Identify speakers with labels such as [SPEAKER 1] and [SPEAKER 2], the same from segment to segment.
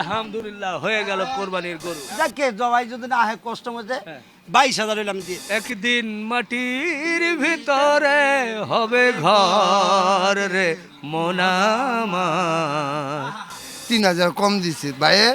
[SPEAKER 1] আলহামদুলিল্লাহ হয়ে গেল কোরবানির গরু।
[SPEAKER 2] যাকে জবাই যদি না হয় কষ্ট মধ্যে 22,000 হইলাম দিয়ে
[SPEAKER 1] একদিন মাটির ভিতরে হবে ঘর রে মোনামার।
[SPEAKER 3] 3,000 কম দিছে ভাইয়ে,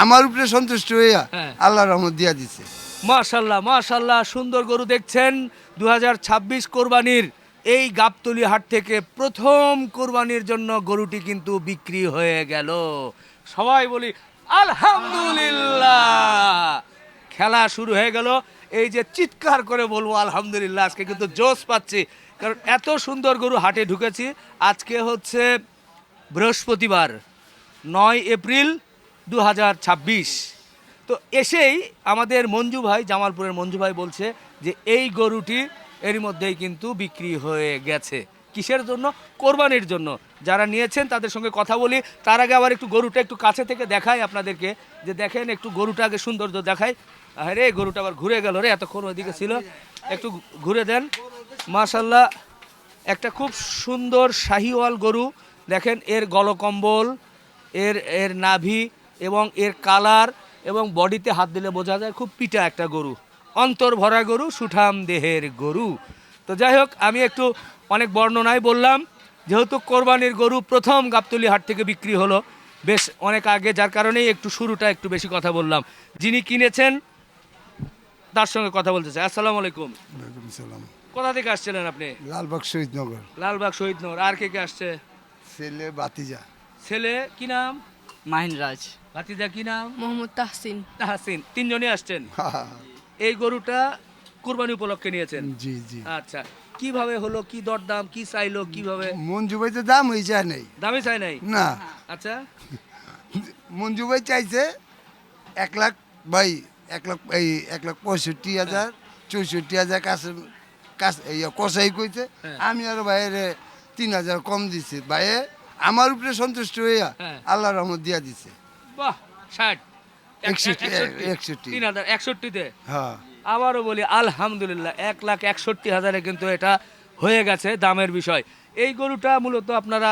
[SPEAKER 3] আমার উপরে সন্তুষ্ট হইয়া
[SPEAKER 1] হ্যাঁ।
[SPEAKER 3] আল্লাহর রহমত দিয়া দিছে।
[SPEAKER 1] মাশাল্লাহ মাশাল্লাহ, সুন্দর গরু দেখছেন। 2026 কোরবানির এই গাবতলী হাট থেকে প্রথম কোরবানির জন্য গরুটি কিন্তু বিক্রি হয়ে গেল। সবাই বলি আলহামদুলিল্লাহ। খেলা শুরু হয়ে গেল। এই যে চিৎকার করে বলবো আলহামদুলিল্লাহ, আজকে কিন্তু জোশ পাচ্ছি, কারণ এত সুন্দর গরু হাটে ঢুকেছি। আজকে হচ্ছে বৃহস্পতিবার 9 এপ্রিল 2026। তো এসেই আমাদের মঞ্জু ভাই, জামালপুরের মঞ্জু ভাই বলছে যে এই গরুটি এর মধ্যেই কিন্তু বিক্রি হয়ে গেছে। কিসের জন্য? কোরবানির জন্য। যারা নিয়েছেন তাদের সঙ্গে কথা বলি। তার আগে আবার একটু গরুটা একটু কাছে থেকে দেখাই আপনাদেরকে, যে দেখেন একটু গরুটা আগে সৌন্দর্য দেখাই। আরে গরুটা আবার ঘুরে গেল রে, এতক্ষণ ওইদিকে ছিল, একটু ঘুরে দেন। মাশাল্লাহ, একটা খুব সুন্দর শাহিওয়াল গরু। দেখেন এর গলকম্বল, এর এর নাভি এবং এর কালার এবং বডিতে হাত দিলে বোঝা যায় খুব পিটা একটা গরু, অন্তর ভরা গরু, সুঠাম দেহের গরু। তো যাই হোক, আমি একটু অনেক বর্ণনায় বললাম, যেহেতু কোরবানির গরু প্রথম গাবতলী হাট থেকে বিক্রি হলো বেশ অনেক আগে, যার কারণেই একটু শুরুটা একটু বেশি কথা বললাম। যিনি কিনেছেন তার সঙ্গে কথা বলতে চাই। আসসালামু আলাইকুম।
[SPEAKER 3] ওয়ালাইকুম সালাম।
[SPEAKER 1] কোথা থেকে আসছিলেন আপনি?
[SPEAKER 3] লালবাগ শহীদনগর।
[SPEAKER 1] লালবাগ শহীদনগর। আর কে কে আসছে?
[SPEAKER 3] ছেলে বাতিজা।
[SPEAKER 1] ছেলে কি নাম?
[SPEAKER 4] মাহিন রাজ,
[SPEAKER 1] ভাতিজা কি নাম?
[SPEAKER 5] মোহাম্মদ তাহসিন।
[SPEAKER 1] তাহসিন। তিনজনই আসছেন। এই গরুটা কুরবানি উপলক্ষে নিয়েছেন?
[SPEAKER 3] জি জি।
[SPEAKER 1] আচ্ছা, কিভাবে হলো, কি দরদাম, কি চাইলো, কিভাবে?
[SPEAKER 3] মঞ্জু ভাই তো দাম হয়ে যায় নাই
[SPEAKER 1] দামই চাই নাই?
[SPEAKER 3] না,
[SPEAKER 1] আচ্ছা,
[SPEAKER 3] মঞ্জু ভাই চাইছে 1 লাখ, ভাই 1 লাখ, এই 1,65,000, 64,000 কাছে কষাই কইছে।
[SPEAKER 1] হ্যাঁ।
[SPEAKER 3] আমি আর ভাইয়ের 3,000 কম দিছি। ভাইয়ে আমার উপরে সন্তুষ্ট হইয়া
[SPEAKER 1] হ্যাঁ।
[SPEAKER 3] আল্লাহর রহমত দিয়া দিছে।
[SPEAKER 1] বাহ, 60
[SPEAKER 3] 61
[SPEAKER 1] 3,000 61-তে।
[SPEAKER 3] হ্যাঁ।
[SPEAKER 1] আবারও বলি আলহামদুলিল্লাহ, 1,61,000-এ কিন্তু এটা হয়ে গেছে দামের বিষয়। এই গরুটা মূলত আপনারা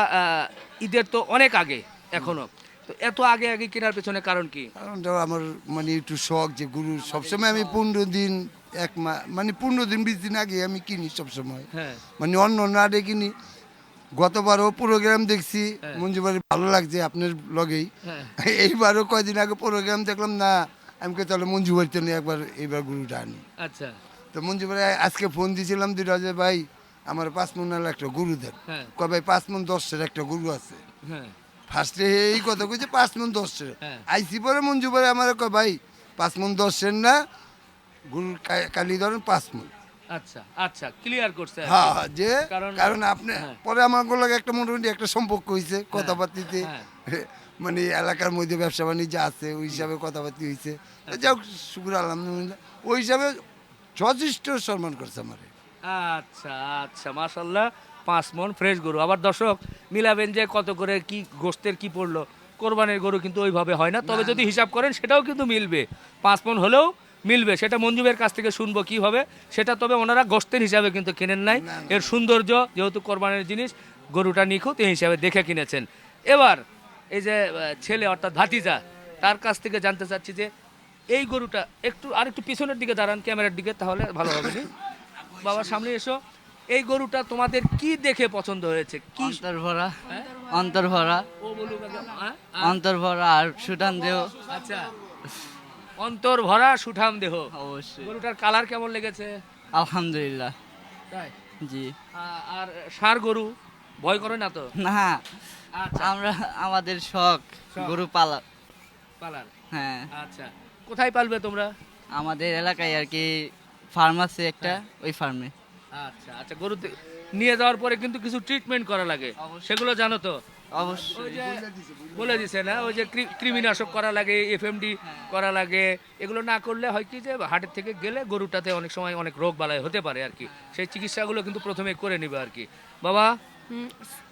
[SPEAKER 1] ঈদের তো অনেক আগে, এখনো তো এত আগে আগে কেনার পেছনে কারণ কি?
[SPEAKER 3] কারণটা আমার মানে একটু শখ যে গরু সবসময় আমি 15 দিন, 1 মাস, মানে 15 দিন 20 দিন আগে আমি কিনি সবসময়।
[SPEAKER 1] হ্যাঁ।
[SPEAKER 3] মানে অন্য নাটে কিনি। গতবারও প্রোগ্রাম দেখছি,
[SPEAKER 1] হ্যাঁ।
[SPEAKER 3] মঞ্জু ভাই ভালো লাগছে আপনার লগেই।
[SPEAKER 1] হ্যাঁ।
[SPEAKER 3] এইবারও কয়দিন আগে প্রোগ্রাম দেখলাম, না আমি কে তাহলে মঞ্জু ভাইতে নিয়ে একবার এইবার গরুটা আনি।
[SPEAKER 1] আচ্ছা।
[SPEAKER 3] তো মঞ্জু ভাই আজকে ফোন দিয়েছিলাম দুটা, যে ভাই আমার 5 মন একটা গরু দেন।
[SPEAKER 1] হ্যাঁ।
[SPEAKER 3] কয় ভাই 5 মন 10-এর একটা গরু আছে।
[SPEAKER 1] হ্যাঁ।
[SPEAKER 3] ফার্স্টে এই কথা কইছে 5 মন 10-এর।
[SPEAKER 1] হ্যাঁ।
[SPEAKER 3] আইসি পরে মঞ্জু ভাই আমার কয় ভাই 5 মন 10-এর না, গরুর কালি ধরেন 5 মন।
[SPEAKER 1] আচ্ছা আচ্ছা, ক্লিয়ার করছে আর কি।
[SPEAKER 3] হ্যাঁ, যে
[SPEAKER 1] কারণ-
[SPEAKER 3] কারণ আপনি
[SPEAKER 1] হ্যাঁ।
[SPEAKER 3] পরে আমার লাগে একটা মোটামুটি একটা সম্পর্ক হয়েছে কথাবার্তিতে।
[SPEAKER 1] হ্যাঁ।
[SPEAKER 3] মানে এলাকার মধ্যে ব্যবসা বাণিজ্য আছে, ওই হিসাবে কথাবার্তি হয়েছে। যাক, শুক্র আলহামদুলিল্লাহ, ওই হিসাবে যথেষ্ট সম্মান করছে আমার।
[SPEAKER 1] আচ্ছা আচ্ছা, মাশাল্লাহ, 5 মন ফ্রেশ গরু। আবার দর্শক মিলাবেন যে কত করে কি গোশতের কি পড়লো। কোরবানির গরু কিন্তু ওইভাবে হয় না, তবে যদি হিসাব করেন সেটাও কিন্তু মিলবে, 5 মন হলেও মিলবে। সেটা মঞ্জুবের কাছ থেকে শুনবো কিভাবে সেটা, তবে ওনারা গোশতের হিসাবে কিন্তু কিনেন নাই। এর সৌন্দর্য, যেহেতু কোরবানির জিনিস, গরুটা নিখুঁত, এই হিসাবে দেখে কিনেছেন। এবার এই যে ছেলে অর্থাৎ ভাতিজা, তার কাছ থেকে জানতে চাচ্ছি যে এই গরুটা একটু আরেকটু পিছনের দিকে দাঁড়ান, ক্যামেরার দিকে, তাহলে ভালো হবে। নি বাবার সামনে এসো। এই গরুটা তোমাদের কি দেখে পছন্দ হয়েছে? কি
[SPEAKER 4] অন্তর ভরা,
[SPEAKER 1] হ্যাঁ?
[SPEAKER 4] অন্তর ভরা,
[SPEAKER 1] ও বলুক আগে, হ্যাঁ?
[SPEAKER 4] অন্তর ভরা আর সুটান দেহ।
[SPEAKER 1] আচ্ছা, অন্তর ভরা সুঠাম দেহ।
[SPEAKER 4] অবশ্যই,
[SPEAKER 1] গরুটার কালার কেমন লেগেছে?
[SPEAKER 4] আলহামদুলিল্লাহ।
[SPEAKER 1] তাই?
[SPEAKER 4] জি,
[SPEAKER 1] আর ষাঁড় গরু ভয় করে না তো?
[SPEAKER 4] না
[SPEAKER 1] আচ্ছা,
[SPEAKER 4] আমরা আমাদের শখ
[SPEAKER 1] শখ।
[SPEAKER 4] গরু পালা।
[SPEAKER 1] পালার।
[SPEAKER 4] হ্যাঁ,
[SPEAKER 1] আচ্ছা, কোথায় পালবে তোমরা?
[SPEAKER 4] আমাদের এলাকায় আর কি ফার্ম আছে একটা, ওই ফার্মে।
[SPEAKER 1] আচ্ছা আচ্ছা, গরু নিয়ে যাওয়ার পরে কিন্তু কিছু ট্রিটমেন্ট করা লাগে, সেগুলো জানো তো?
[SPEAKER 4] অবশ্যই,
[SPEAKER 1] ওই যে বলে দিছে না, ওই যে কৃমিনাশক করা লাগে, এফএমডি করা লাগে। এগুলো না করলে হয় কি, যে হাটের থেকে গেলে গরুটাতে অনেক সময় অনেক রোগ বালাই হতে পারে আর কি। সেই চিকিৎসাগুলো কিন্তু প্রথমে করে নিবে আর কি। বাবা,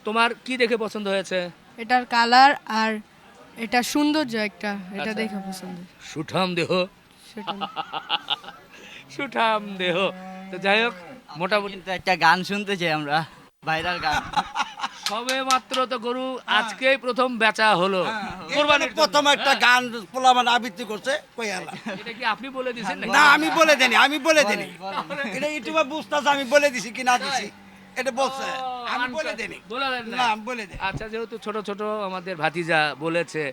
[SPEAKER 1] তোমার কি দেখে পছন্দ হয়েছে?
[SPEAKER 5] এটার কালার আর এটা সৌন্দর্য একটা, এটা
[SPEAKER 1] আচ্ছা।
[SPEAKER 5] দেখে পছন্দ।
[SPEAKER 1] সুঠাম দেহ,
[SPEAKER 5] সেটা
[SPEAKER 1] সুঠাম দেহ। তো যাই হোক, মোটামুটি
[SPEAKER 4] কিন্তু একটা গান শুনতে চাই আমরা, ভাইরাল গান।
[SPEAKER 1] সবে মাত্র তো গরু আজকেই প্রথম বেচা হলো কোরবানির জন্য।
[SPEAKER 2] প্রথম একটা গান পোলামান আবৃত্তি করছে কই আলা
[SPEAKER 1] এটা কি আপনি বলে দিয়েছেন নাকি?
[SPEAKER 2] না আমি বলে দেনি এটা ইউটিউবে বুঝতাছে আমি বলে দিছি কি না দিছি এটা বলছে আমি বলে দেনি
[SPEAKER 1] বলে দেন
[SPEAKER 2] না
[SPEAKER 1] না।
[SPEAKER 2] আমি বলে দেনি
[SPEAKER 1] আচ্ছা, যেহেতু ছোট ছোট আমাদের ভাতিজা বলেছে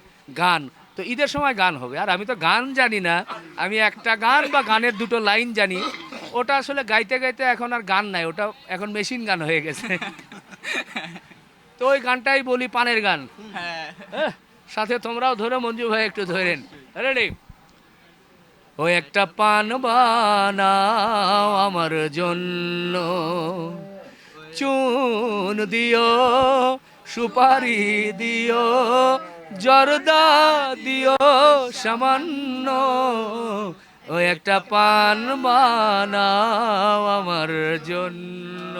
[SPEAKER 1] গান, তো ঈদের সময় গান হবে, আর আমি তো গান জানি না। আমি একটা গান বা গানের দুটো লাইন জানি, ওটা আসলে গাইতে গাইতে এখন আর গান নাই, ওটা এখন মেশিন গান হয়ে গেছে। তো ওই গানটাই বলি, পানের গান।
[SPEAKER 4] হ্যাঁ
[SPEAKER 1] সাথে তোমরাও ধরো, মঞ্জু ভাই একটু ধরেন। রেডি? ও একটা পান বানাও আমার জন্য, চুন দিও, সুপারি দিও, জর্দা দিও সামান্য, ও একটা পান বানাও আমার জন্য।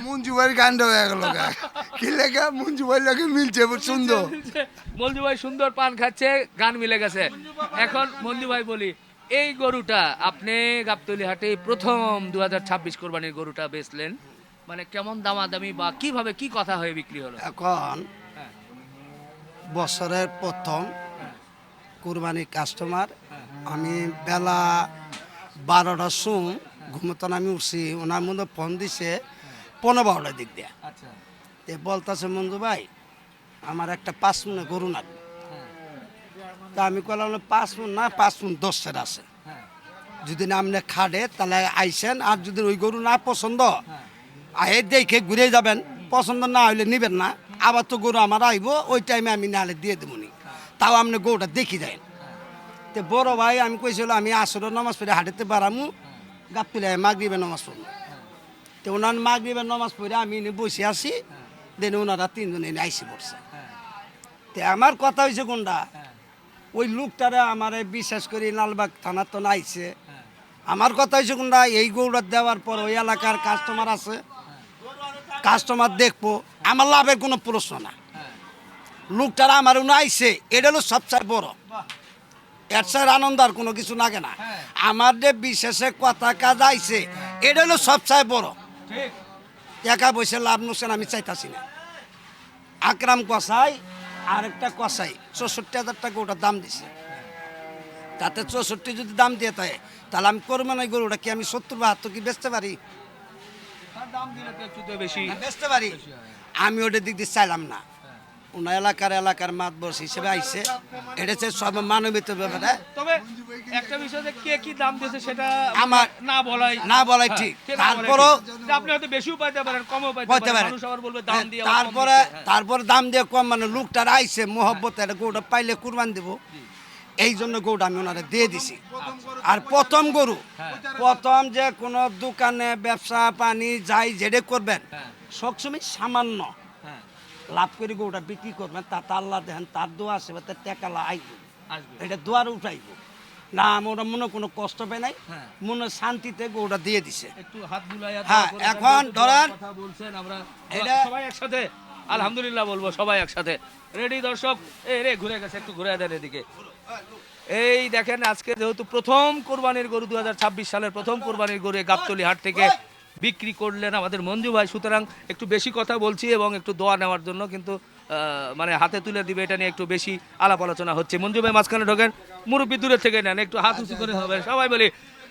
[SPEAKER 3] মঞ্জু ভাইয়ের গানটা হয়ে গেল কি লেখা, মঞ্জু ভাইয়ের লাগে মিলছে সুন্দর।
[SPEAKER 1] মঞ্জু ভাই সুন্দর পান খাচ্ছে, গান মিলে গেছে। এখন মঞ্জু ভাই বলি, এই গরুটা আপনি গাবতলী হাটে প্রথম 2026 কোরবানির গরুটা বেচলেন, মানে কেমন দামাদামি বা কিভাবে কি কথা হয়ে বিক্রি হলো?
[SPEAKER 2] এখন
[SPEAKER 1] হ্যাঁ।
[SPEAKER 2] বছরের প্রথম কুরবানির কাস্টমার আমি বেলা 12টার সময় ঘুমতন আমি উঠছি, ওনার মধ্যে ফোন দিছে 15-12টার দিক দিয়ে।
[SPEAKER 1] আচ্ছা,
[SPEAKER 2] তে বলতেছে মঞ্জু ভাই আমার একটা 5 মনে গরু লাগবে। তা আমি কইলাম 5 মন না, 5 মন 10 আছে, যদি না আপনি খাটে তাহলে আইসেন, আর যদি ওই গরু না পছন্দ আয়ে দেখে ঘুরে যাবেন, পছন্দ না হইলে নিবেন না, আবার তো গরু আমার আইব, ওই টাইমে আমি নালে দিয়ে দেবো নি, তাও আপনি গরুটা দেখি দেন। তো বড় ভাই আমি কইছিল আমি আসরের নামাজ পড়ে হাঁটিতে পারামু, গাবতলী মাগরিবের নামাজ পড়বো। তো ওনার মাগরিবের নামাজ পড়ে আমি এনে বসে আছি, দেন ওনারা 3 জন এনে আইসি পড়ছে। তো আমার কথা হয়েছে কোনটা, ওই লোকটারা আমার বিশ্বাস করি লালবাগ থানার তো আইছে, আমার কথা হয়েছে কোনটা, এই গরুটা দেওয়ার পর ওই এলাকার কাস্টমার আছে, কাস্টমার দেখবো, আমার লাভের কোনো প্রশ্ন না। লোকটারা আমার উনি আইছে, এটা হলো সবচেয়ে বড়, এর চেয়ে আনন্দ আর কোনো কিছু লাগে না। আমার যে বিশেষে কথা কাজ আইছে, এটা হলো সবচেয়ে বড়। টাকা পয়সা লাভ নোকসান আমি চাইতাছি না। আকরাম কসাই আর একটা কসাই 64,000 টাকা ওটার দাম দিছে, তাতে 64 যদি দাম দিয়ে থাকে তাহলে আমি করবো না গরুটা কি আমি 70-72 কি বেচতে পারি?
[SPEAKER 1] দাম দিলে তো একটু তো বেশি।
[SPEAKER 2] বেচতে পারি, আমি ওটার দিক দিয়ে চাইলাম না। ওনার এলাকার মাতবর হিসেবে আইছে, এটা হচ্ছে সব মানবিত ব্যাপার।
[SPEAKER 1] তবে একটা বিষয় যে কে কি দাম দিয়েছে সেটা
[SPEAKER 2] আমার
[SPEAKER 1] না বলাই
[SPEAKER 2] ঠিক।
[SPEAKER 1] সেটা বলাই
[SPEAKER 2] তারপরও
[SPEAKER 1] ঠিক। যে আপনি হয়তো বেশিও পাইতে পারেন, কমও পাইতে
[SPEAKER 2] পাইতে
[SPEAKER 1] পারেন,
[SPEAKER 2] পারেন।
[SPEAKER 1] মানুষ আবার বলবে দাম দিয়ে আবার কম
[SPEAKER 2] তারপরে
[SPEAKER 1] দিচ্ছে।
[SPEAKER 2] তারপরে দাম দিয়ে কম, মানে লোকটার আইছে মহব্বত, এটা গরুটা পাইলে কুরবান দেবো, এই জন্য গরুটা আমি ওনারা দিয়ে দিছি। আর প্রথম গরু, প্রথম যে কোনো দোকানে ব্যবসা পানি যাই যেটা করবেন সবসময় সামান্য
[SPEAKER 1] হ্যাঁ,
[SPEAKER 2] লাভ করে গরুটা বিক্রি করবেন, তাতে আল্লাহ দেখেন তার দোয়া আছে, তার টাকা আইব,
[SPEAKER 1] আসবে।
[SPEAKER 2] এটা দোয়ার উঠাইব না, আমরা মনে কোনো কষ্ট পাই নাই,
[SPEAKER 1] হ্যাঁ।
[SPEAKER 2] মনে শান্তিতে গরুটা দিয়ে দিছে।
[SPEAKER 1] একটু হাত বুলাইয়া
[SPEAKER 2] হ্যাঁ,
[SPEAKER 1] দোয়া করে
[SPEAKER 2] এখন
[SPEAKER 1] দেন,
[SPEAKER 2] ধরেন,
[SPEAKER 1] কথা বলছেন, আমরা
[SPEAKER 2] এটা-
[SPEAKER 1] সবাই একসাথে আলহামদুলিল্লাহ বলবো, সবাই একসাথে। রেডি দর্শক? এই রে ঘুরে গেছে, একটু ঘুরে দেন এদিকে। এই দেখেন, আজকে যেহেতু প্রথম কোরবানির গরু, 2026 সালের প্রথম কোরবানির গরু গাবতলী হাট থেকে বিক্রি করলেন আমাদের মঞ্জু ভাই, সুতরাং একটু বেশি কথা বলছি এবং একটু দোয়া নেওয়ার জন্য, কিন্তু মানে হাতে তুলে দিবে এটা নিয়ে একটু বেশি আলাপ আলোচনা হচ্ছে। মঞ্জু ভাই মাঝখানে ঢোকেন, মুরব্বী দূরে থেকে নেন, একটু হাত উঁচু করে হবে, সবাই বলি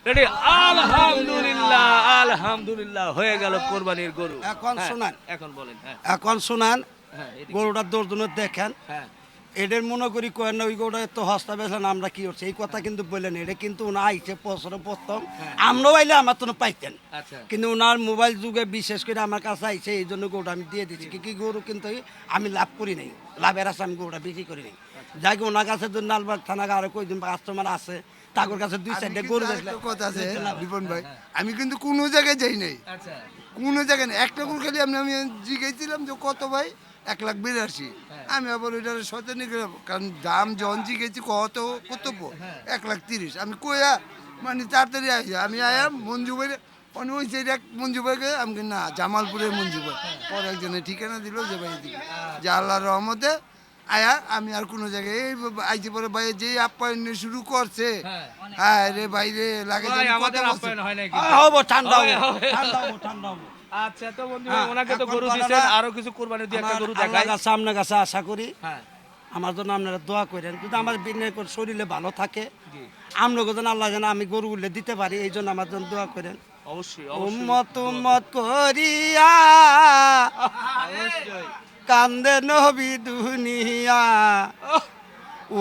[SPEAKER 1] রেডি? আলহামদুলিল্লাহ, আলহামদুলিল্লাহ, হয়ে গেল কোরবানির গরু।
[SPEAKER 2] এখন
[SPEAKER 1] হ্যাঁ,
[SPEAKER 2] শোনান।
[SPEAKER 1] এখন বলেন। হ্যাঁ,
[SPEAKER 2] এখন শোনান,
[SPEAKER 1] হ্যাঁ, এদিকে।
[SPEAKER 2] গরুটার দর্জন দেখেন,
[SPEAKER 1] হ্যাঁ,
[SPEAKER 2] এদের মনে করি কয়েন না ওই গরুটা তো হস্তা বেছেন আমরা কি করছি, এই কথা কিন্তু বললেন, এটা কিন্তু ওনা আইছে বছরে প্রথম, আমরাও আইলে আমার তো পাইতেন,
[SPEAKER 1] আচ্ছা,
[SPEAKER 2] কিন্তু ওনার মোবাইল যুগে বিশেষ করে আমার কাছে আইছে, এই জন্য গরুটা আমি দিয়ে দিচ্ছি। কি গরু কিন্তু আমি লাভ করি নাই, লাভের আছে আমি গরুটা বিক্রি করি নাই। যাই ওনার কাছে তো লালবাগ থানা আরো কয়েকজন কাস্টমার আছে, তাদের কাছে 2-4টা গরু বেচলে
[SPEAKER 3] কথা আছে বিপন ভাই, আমি কিন্তু কোনো জায়গায় যাই নাই,
[SPEAKER 1] আচ্ছা,
[SPEAKER 3] কোনো জায়গায় নেই। একটা গরু খালি আমি জিজ্ঞেসছিলাম যে কত ভাই, 1,82,000। আমি আবার ওইটার সচেতন গেলাম, কারণ দাম যখন জিজ্ঞেসি কত কর্তব্য, 1,30,000 আমি কইয়া মানে তাড়াতাড়ি আসি, আমি আয়া মঞ্জু ভাই অনেক ওই সাইড এক মঞ্জু ভাইকে, আমি না জামালপুরের মঞ্জু ভাই, পরে একজনের ঠিকানা দিল যে ভাই এদিকে, যে আল্লাহর রহমতে আয়া আমি আর কোনো জায়গায় এই আইছি পরে ভাই যেই আপ্যায়ন শুরু করছে, হ্যাঁ রে ভাই রে লাগে
[SPEAKER 1] ভাই,
[SPEAKER 3] যেন
[SPEAKER 1] আমাদের
[SPEAKER 3] কথা বলছে।
[SPEAKER 1] আপ্যায়ন হয় নাকি?
[SPEAKER 2] হবো ঠান্ডা
[SPEAKER 1] হবে,
[SPEAKER 2] হবো,
[SPEAKER 1] হবে।
[SPEAKER 2] ঠান্ডা হবো, ঠান্ডা হবো।
[SPEAKER 1] আচ্ছা তো বন্ধু
[SPEAKER 2] হ্যাঁ,
[SPEAKER 1] ওনাকে তো
[SPEAKER 2] এখন
[SPEAKER 1] গরু
[SPEAKER 2] বলা
[SPEAKER 1] দিচ্ছেন
[SPEAKER 2] না,
[SPEAKER 1] আরো কিছু কোরবানি দিয়ে একটা
[SPEAKER 2] আমার
[SPEAKER 1] গরু
[SPEAKER 2] আল্লাহর
[SPEAKER 1] দেখাই
[SPEAKER 2] কাছে আপনার কাছে আশা করি
[SPEAKER 1] হ্যাঁ
[SPEAKER 2] আমার জন্য আপনারা দোয়া করেন যদি আমার বিনয় করে শরীরে ভালো থাকে
[SPEAKER 1] জি
[SPEAKER 2] আমরা যেন আল্লাহ যেন আমি গরুগুলো দিতে পারি এই জন্য আমার জন্য দোয়া করেন
[SPEAKER 1] অবশ্যই
[SPEAKER 2] উম্মত উম্মত করিয়া
[SPEAKER 1] অবশ্যই
[SPEAKER 2] কান্দে নবী দুনিয়া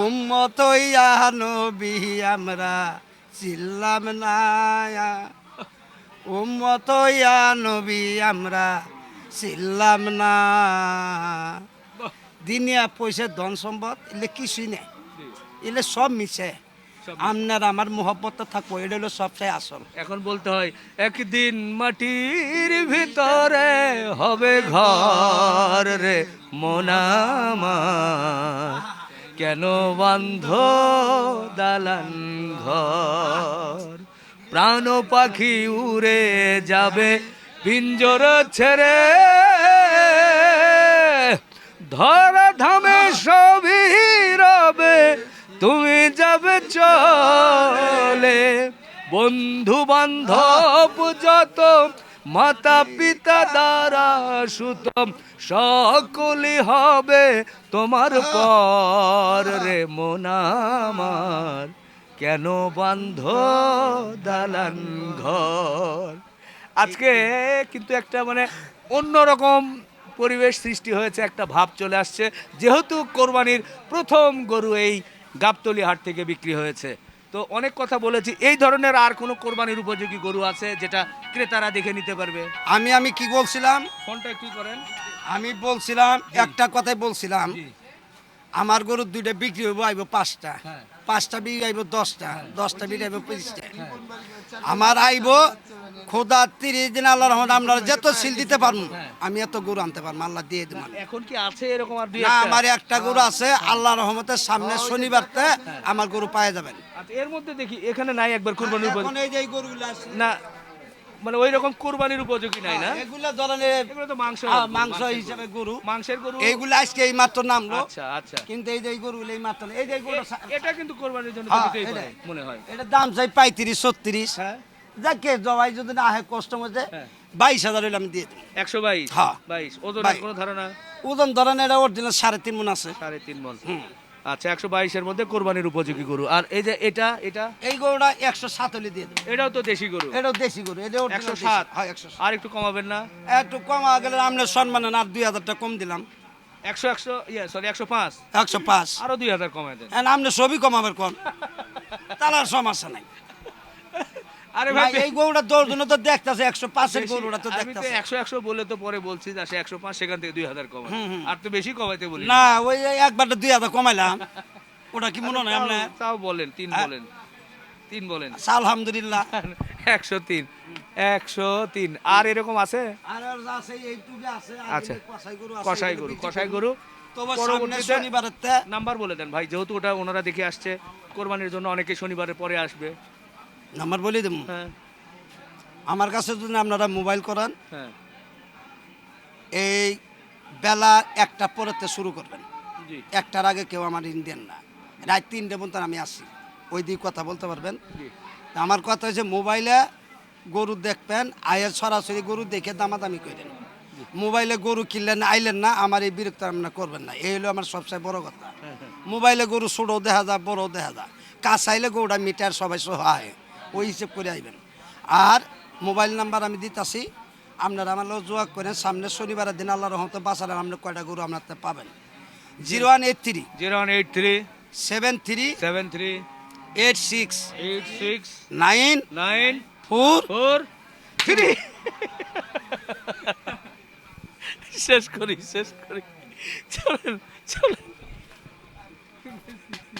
[SPEAKER 2] উম্মত ইয়া নবী আমরা চিল্লাম না উম্মত ইয়া নবী আমরা চিল্লাম না দিনিয়া পয়সা ধন সম্পদ এলে কিছুই নেই এলে সব মিশে আপনার আমার মোহব্বত থাকবো এটা হলো সবচেয়ে আসল
[SPEAKER 1] এখন বলতে হয় একদিন মাটির ভিতরে হবে ঘর রে মোনামার কেন বান্ধ দালান ঘর প্রাণ পাখি উড়ে যাবে পিঞ্জর ছেড়ে ধরা ধামে সবই রবে তুমি যাবে চলে বন্ধু বান্ধব যত মাতা পিতা দ্বারা সুতম সকলই হবে তোমার পর রে মোনামার কেন বান্ধ দালান ঘর আজকে কিন্তু একটা মানে অন্যরকম পরিবেশ সৃষ্টি হয়েছে একটা ভাব চলে আসছে যেহেতু কোরবানির প্রথম গরু এই গাবতলী হাট থেকে বিক্রি হয়েছে তো অনেক কথা বলেছি এই ধরনের আর কোনো কোরবানির উপযোগী গরু আছে যেটা ক্রেতারা দেখে নিতে পারবে
[SPEAKER 2] আমি কি বলছিলাম
[SPEAKER 1] ফোনটা একটু করেন
[SPEAKER 2] আমি বলছিলাম একটা কথাই বলছিলাম
[SPEAKER 1] জি
[SPEAKER 2] আমার গরু দুইটা বিক্রি হইব আইব 5টা
[SPEAKER 1] হ্যাঁ।
[SPEAKER 2] 5টা বিক্রি আইব 10টা বিক্রি আইব 25টা আমার আইব খোদা 30 দিন আল্লাহর রহমতে আমরা যত সিল দিতে পারবো আমি এত গরু আনতে পারবো আল্লাহ দিয়ে দেব
[SPEAKER 1] এখন কি আছে এরকম আর দুই
[SPEAKER 2] না
[SPEAKER 1] একটা
[SPEAKER 2] আমার একটা গরু আছে আল্লাহর রহমতের সামনে শনিবারতে আমার গরু পায়ে যাবেন
[SPEAKER 1] আচ্ছা, এর মধ্যে দেখি এখানে নাই একবার কোরবানির
[SPEAKER 2] এখন
[SPEAKER 1] উপযোগী
[SPEAKER 2] এই যে এই গরুগুলো আছে
[SPEAKER 1] না মানে ওই রকম কোরবানির উপযোগী নাই না
[SPEAKER 2] এগুলো ধরনের
[SPEAKER 1] এগুলো তো মাংস
[SPEAKER 2] মাংস হিসাবে গরু
[SPEAKER 1] মাংসের গরু
[SPEAKER 2] এইগুলো আজকে এই মাত্র নামলো
[SPEAKER 1] আচ্ছা আচ্ছা
[SPEAKER 2] কিন্তু এই যে এই গরুগুলো এই মাত্র এই যে এই গরুটা
[SPEAKER 1] এটা কিন্তু কোরবানির জন্য
[SPEAKER 2] হ্যাঁ,
[SPEAKER 1] দিতেই পারে
[SPEAKER 2] এটাই।
[SPEAKER 1] মনে হয়
[SPEAKER 2] এটার দাম চাই 35-36
[SPEAKER 1] হ্যাঁ
[SPEAKER 2] যাকে জবাই যদি না হয় কষ্ট মধ্যে
[SPEAKER 1] হ্যাঁ।
[SPEAKER 2] 22,000 হইলে আমি দিয়ে দিই
[SPEAKER 1] 122
[SPEAKER 2] হ্যাঁ।
[SPEAKER 1] 22 ওজনের
[SPEAKER 2] বাইশ।
[SPEAKER 1] কোনো ধারণা
[SPEAKER 2] ওজন ধরেন এটা অরিজিনাল 3.5 মণ আছে
[SPEAKER 1] 3.5 মণ আচ্ছা 122 এর মধ্যে কোরবানির উপযোগী গরু আর এই যে এটা
[SPEAKER 2] এই গরুটা 107 হলে দিয়ে দেবো
[SPEAKER 1] এটাও তো দেশি গরু
[SPEAKER 2] এটাও দেশি গরু এটা
[SPEAKER 1] 107
[SPEAKER 2] হ্যাঁ 107
[SPEAKER 1] আর একটু কমাবেন না
[SPEAKER 2] একটু কমা গেলে আপনার সম্মানে আর 2,000 টাকা কম দিলাম
[SPEAKER 1] 100 সরি 105
[SPEAKER 2] 105
[SPEAKER 1] আরো 2000 কমায় দেন
[SPEAKER 2] এখন আপনি সবই কমাবেন কম তাহলে আর সমস্যা নাই
[SPEAKER 1] আরে
[SPEAKER 2] ভাই
[SPEAKER 1] ভাই
[SPEAKER 2] এই গরুটা তোর জন্য তো দেখতেছে 105 এর
[SPEAKER 1] বেশি-
[SPEAKER 2] গরুটা তো
[SPEAKER 1] আমি তো
[SPEAKER 2] দেখতেছে
[SPEAKER 1] 100 বলে তো পরে বলছি যে 105 সেখান থেকে 2000 কমায় আর তো বেশি কমাইতে বলি
[SPEAKER 2] না ওই একবার 2,000 কমাইলাম ওটা কি মনে হয়
[SPEAKER 1] তাও-
[SPEAKER 2] আপনার
[SPEAKER 1] তাও বলেন 3
[SPEAKER 2] হ্যাঁ।
[SPEAKER 1] বলেন 3 বলেন
[SPEAKER 2] আলহামদুলিল্লাহ
[SPEAKER 1] 103 আর এরকম আছে
[SPEAKER 2] আর আছে এইটুকু আছে
[SPEAKER 1] আচ্ছা।
[SPEAKER 2] কসাই গরু
[SPEAKER 1] কষাই গরু
[SPEAKER 2] তবে সামনে
[SPEAKER 1] পরবর্তীতে
[SPEAKER 2] শনিবারেতে
[SPEAKER 1] নাম্বার বলে দেন ভাই যেহেতু ওটা ওনারা দেখে আসছে কোরবানির জন্য অনেকে শনিবারের পরে আসবে
[SPEAKER 2] নাম্বার বলে দেবো
[SPEAKER 1] হ্যাঁ
[SPEAKER 2] আমার কাছে যদি আপনারা মোবাইল করেন
[SPEAKER 1] হ্যাঁ
[SPEAKER 2] এই বেলা 1টা পরেতে শুরু করবেন
[SPEAKER 1] জি
[SPEAKER 2] 1টার আগে কেউ আমার ইন্ডিয়ান না রাত 3টে পর্যন্ত আমি আসি ওই দিকে কথা বলতে পারবেন
[SPEAKER 1] জি
[SPEAKER 2] তা আমার কথা হচ্ছে মোবাইলে গরু দেখবেন আয়ের সরাসরি গরু দেখে দামাদামি করেন মোবাইলে গরু কিনলেন আইলেন না আমার এই বিরক্ত আপনারা করবেন না এই হলো আমার সবচেয়ে বড় কথা মোবাইলে গরু ছোটো দেখা যায় বড় দেখা যায় কাছে আইলে গরুটা মিটার সবাই সহায় ওই হিসেব করে আইবেন আর মোবাইল নাম্বার আমি দিতেছি আপনারা আমার লোক যোগাযোগ করেন সামনে শনিবারের দিন আল্লাহ রহমতে বাঁচালে আপনি কয়টা গরু আপনার পাবেন 0183
[SPEAKER 1] 0183
[SPEAKER 2] 73
[SPEAKER 1] 73
[SPEAKER 2] 86
[SPEAKER 1] 86
[SPEAKER 2] 9
[SPEAKER 1] 9
[SPEAKER 2] 4
[SPEAKER 1] 4 3 শেষ করি চলেন